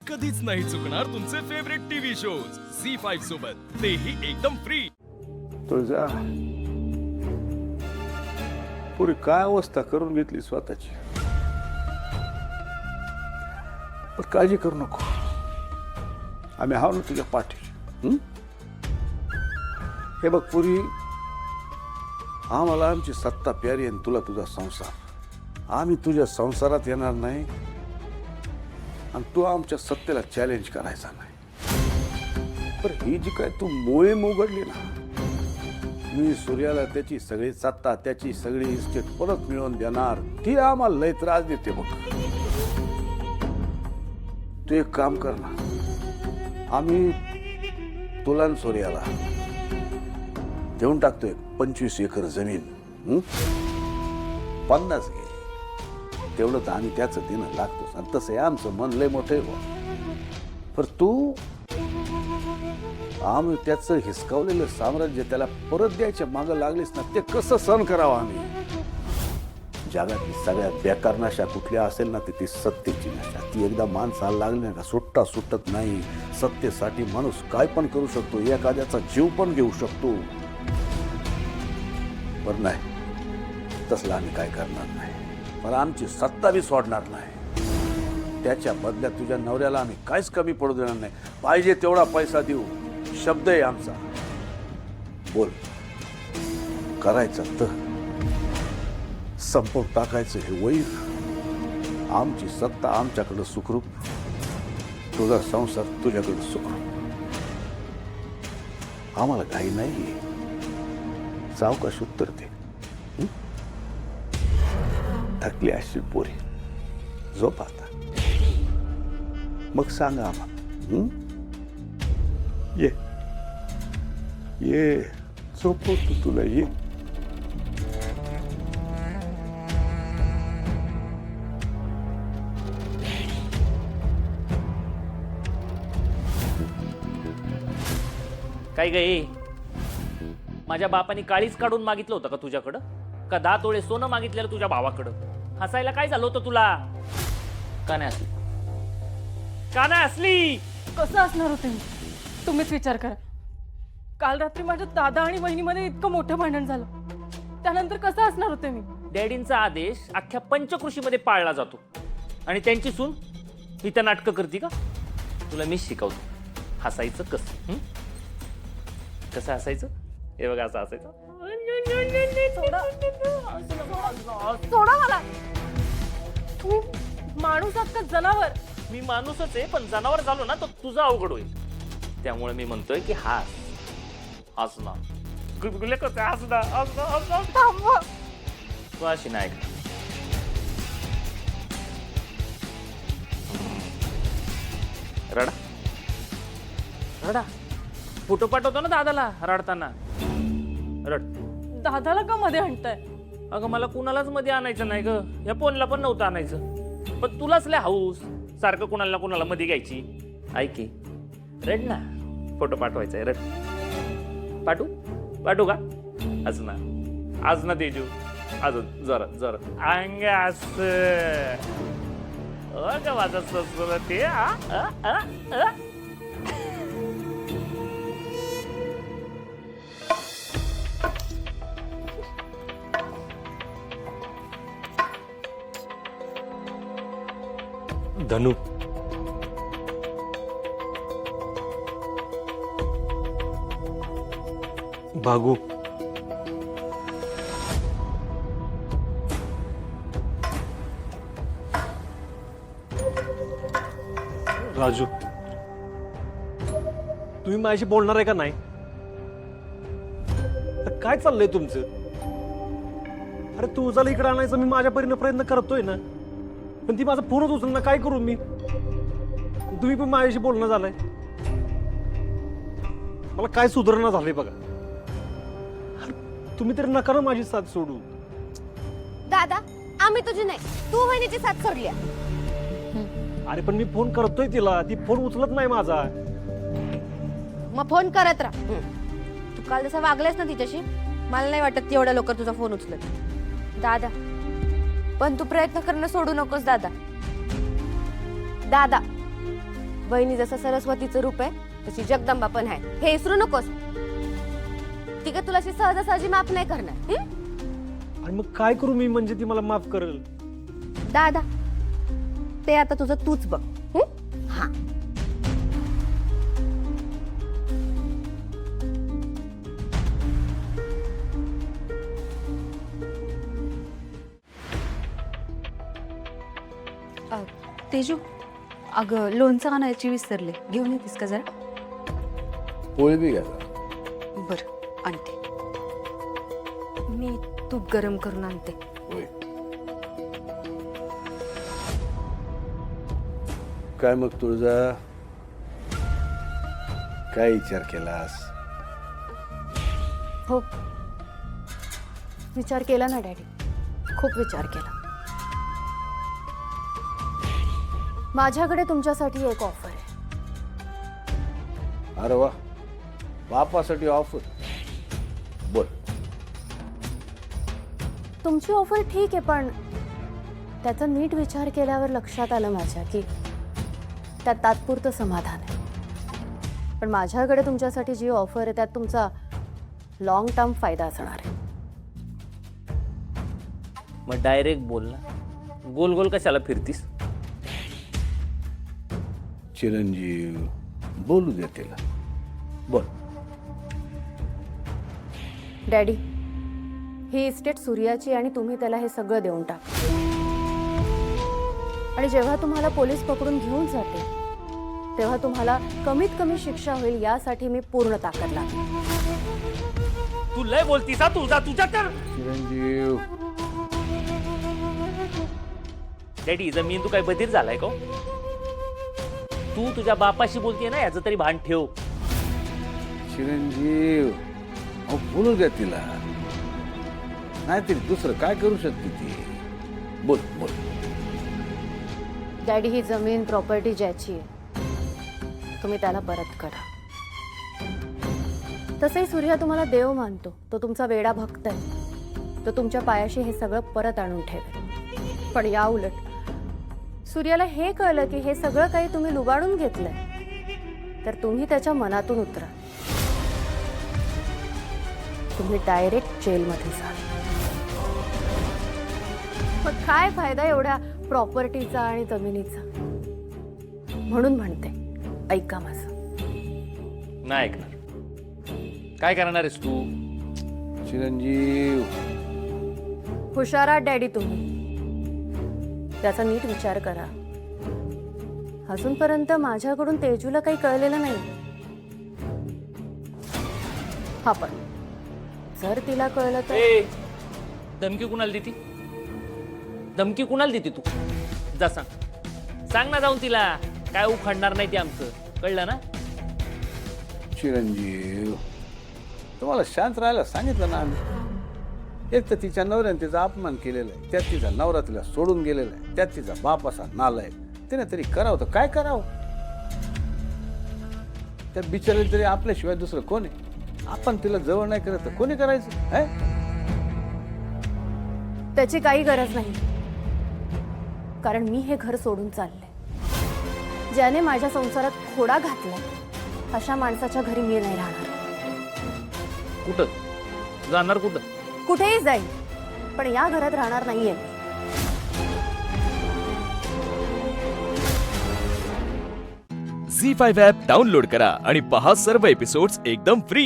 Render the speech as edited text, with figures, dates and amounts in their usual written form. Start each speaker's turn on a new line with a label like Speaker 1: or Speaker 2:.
Speaker 1: कधीच नाही चुकणार तुमचे फेवरेट टीव्ही शोज झी5 सोबत, तेही एकदम फ्री।
Speaker 2: तुळजा, पुरी काय अवस्था करून घेतली स्वतःची। पण काळजी करू नको, आम्ही आहो ना तुझ्या पाठीशी। हे बघ पुरी, आम्हाला आमची सत्ता प्यारी आणि तुला तुझा संसार। आम्ही तुझ्या संसारात येणार नाही आणि तू आमच्या सत्तेला चॅलेंज करायचा नाही। पण ही जी काय तू मोहीम उघडली ना, मी सूर्याला त्याची सगळी सत्ता, त्याची सगळी इस्टेट परत मिळवून देणार, ती आम्हाला लय त्रास देते बघ। तू एक काम कर ना, आम्ही तुला आणि सूर्याला देऊन टाकतोय 25 एकर जमीन, 50 घे, तेवढं तर आम्ही त्याचं देणं लागतोच। आणि तसं आमचं मन लय मोठं आहे, पर तू आम्ही त्याचं हिसकावलेलं साम्राज्य त्याला परत द्यायच्या मागं लागलीस ना, ते कसं सहन करावं आम्ही। जगातली सगळ्यात बेकार नशा कुठली असेल ना, ती सत्तेची नशा। ती एकदा माणसाला लागली ना, सुट्टा सुटत नाही। सत्तेसाठी माणूस काय पण करू शकतो, एखाद्याचा जीव पण घेऊ शकतो। पण नाही, तसलं आम्ही काय करणार नाही। पण आमची सत्ता बी सोडणार नाही। त्याच्या बदल्यात तुझ्या नवऱ्याला आम्ही काहीच कमी पडू देणार नाही। पाहिजे तेवढा पैसा देऊ, शब्द आहे आमचा। बोल, करायचं तर संपवून टाकायचं हे वैर। आमची सत्ता आमच्याकडे सुखरूप, तुझा संसार तुझ्याकडे सुखरूप। आम्हाला काही नाही, सावकाश उत्तर दे। थकली अशी पोरी, झोप आता, मग सांगा आम्हाला। ये ये, झोपवतो तुला, ये।
Speaker 3: काय गे, माझ्या बापाने काळीच काढून मागितलं होतं का तुझ्याकडं? का 10 तोळे सोनं मागितलेलं तुझ्या भावाकडं? हसायला काय झालं होतं तुला? का नाही असली? का नाही असली?
Speaker 4: कसं असणार होते मी? तुम्हीच विचार करा। काल रात्री माझ्या दादा आणि बहिणीमध्ये इतकं मोठं भांडण झालं, त्यानंतर कसं असणार होते मी?
Speaker 3: डॅडींचा आदेश अख्ख्या पंचकृषीमध्ये पाळला जातो आणि त्यांची सून ही त्या नाटकं करते का? तुला मीच शिकवतो हसायचं कसं। कसं हसायचं? हे बघा, असं हसायचं।
Speaker 4: सोडा मला, तू माणूस आहात का जनावर?
Speaker 3: मी माणूसच आहे, पण जनावर झालो ना तर तुझं अवघड होईल। त्यामुळे मी म्हणतोय की हस ना, गुलगुले कसे हस ना,
Speaker 4: थांबवा।
Speaker 3: तू अशी नाही ऐक। रडा रडा, फोटो पाठवतो ना दादाला रडताना, रड।
Speaker 4: दादाला का मध्ये आणताय?
Speaker 3: अगं मला कुणालाच मध्ये आणायचं नाही ग, या फोनला पण नव्हतं आणायचं, पण तुलाच लय हाऊस सारखं कुणाला ना कुणाला मध्ये घ्यायची। ऐकी, रड ना, फोटो पाठवायचा आहे, रड। पाठवू का? आज ना तेजू, अजून जरा जरा अंग असं का माझा ससुर ते
Speaker 5: धनु, भागू, राजू, तुम्ही माझ्याशी बोलणार आहे का नाही? काय चाललंय तुमचं? अरे तुझ्याला इकडे आणायचं मी माझ्या परीने प्रयत्न करतोय ना, पण ती माझा फोनच उचलणार, काय करू मी? तुम्ही पण माझ्याशी बोलणं झालंय, मला काय सुधारणा झालंय बघा। तुम्ही तरी नका ना माझी साथ सोडू।
Speaker 6: दादा, आम्ही तुझी नाही, तू वहिनीची साथ सोडली।
Speaker 5: अरे पण मी फोन करतोय तिला, ती फोन उचलत नाही माझा।
Speaker 6: मग फोन करत राहा। तू काल जसं वागलेस ना तिच्याशी, मला नाही वाटत ती एवढ्या लवकर तुझा फोन उचलत। दादा, पण तू प्रयत्न करणं सोडू नकोस दादा। दादा, बहिणी जसं सरस्वतीचं रूप आहे तशी जगदंबा पण आहे, हे विसरू नकोस. ती काय तुला अशी सहजासहजी माफ नाही करणार.
Speaker 5: आणि मग काय करू मी म्हणजे ती मला माफ करेल?
Speaker 6: दादा ते आता तुझं तूच बघ. हा
Speaker 7: तेजू, अगं लोणचं आणायची विसरले, घेऊन येतेस का जरा?
Speaker 2: पोळी बी घ्या.
Speaker 7: बरं आणते. मी तूप गरम करून आणते.
Speaker 2: होय. काय मग तुळजा, काय विचार केलास?
Speaker 6: हो, विचार केला ना डॅडी, खूप विचार केला. माझ्याकडे तुमच्यासाठी एक ऑफर आहे.
Speaker 2: अरे वा, बापासाठी ऑफर. बोल.
Speaker 6: तुमची ऑफर ठीक आहे, पण त्याचा नीट विचार केल्यावर लक्षात आलं माझ्या की त्यात तात्पुरतं समाधान आहे. पण माझ्याकडे तुमच्यासाठी जी ऑफर आहे त्यात तुमचा लॉंग टर्म फायदा असणार आहे.
Speaker 3: मग डायरेक्ट बोल ना, गोल गोल कशाला फिरतीस?
Speaker 2: चिरंजीव, बोलू दे तिला. बोल.
Speaker 6: डॅडी, ही इस्टेट सूर्याची आणि तुम्ही त्याला हे सगळं देऊन टाका. आणि जेव्हा तुम्हाला पोलीस पकडून घेऊन जाते तेव्हा तुम्हाला कमीत कमी शिक्षा होईल यासाठी मी पूर्ण ताकद लागेल.
Speaker 3: तू लय बोलतीस हा, तुझ्या कर.
Speaker 2: चिरंजीव,
Speaker 3: डॅडी जमीन तू काय बधीर झालाय का? तू तुझ्या बापाशी बोलतीये ना, याचं तरी भान ठेव.
Speaker 2: चिरंजीव, अहो बोलू द्या तिला. नाहीतरी दुसरं काय करू शकते ती? बोल बोल.
Speaker 6: डॅडी, ही जमीन प्रॉपर्टी ज्याची आहे तुम्ही त्याला परत करा. तसंही सूर्या तुम्हाला देव मानतो, तो तुमचा वेडा भक्त आहे. तो तुमच्या पायाशी हे सगळं परत आणून ठेवेल. पण या उलट सूर्याला हे कळलं की हे सगळं काही तुम्ही लुबाडून घेतलंय तर तुम्ही त्याच्या मनातून उतरा. तुम्ही डायरेक्ट जेलमध्ये जा. मग काय फायदा एवढ्या प्रॉपर्टीचा आणि जमिनीचा? म्हणून म्हणते, ऐका माझं.
Speaker 3: नाही ऐकणार. काय करणार आहेस तू?
Speaker 2: चिरंजीव,
Speaker 6: हुशार आहात डॅडी तुम्ही, त्याचा नीट विचार करा. अजूनपर्यंत माझ्याकडून तेजूला काही कळलेलं नाही. हा, पण जर तिला कळलं तर.
Speaker 3: ए, धमकी कुणाला देती? धमकी कुणाला देते तू? जा सांग ना जाऊन तिला. काय उखाडणार नाही ते आमचं, कळलं ना?
Speaker 2: चिरंजीव, तुम्हाला शांत राहायला सांगितलं ना आम्ही. एक तर तिच्या नवऱ्याने तिचा अपमान केलेला आहे, त्यात तिचा नवरा तिला सोडून गेलेला आहे, त्यात तिचा बाप असा नालायक. तिने तरी करावं तर काय करावं? त्या बिचारे तरी आपल्याशिवाय दुसरं कोण आहे? आपण तिला जवळ नाही करत तर कोणी करायचं?
Speaker 6: त्याची काही गरज नाही, कारण मी हे घर सोडून चालले. ज्याने माझ्या संसारात खोडा घातलाय अशा माणसाच्या घरी मी नाही राहणार.
Speaker 3: कुठं जाणार? कुठं?
Speaker 6: कुठेही जाईल, पण या घरात राहणार नाहीये.
Speaker 1: झी 5 ॲप डाउनलोड करा आणि पहा सर्व एपिसोड्स एकदम फ्री.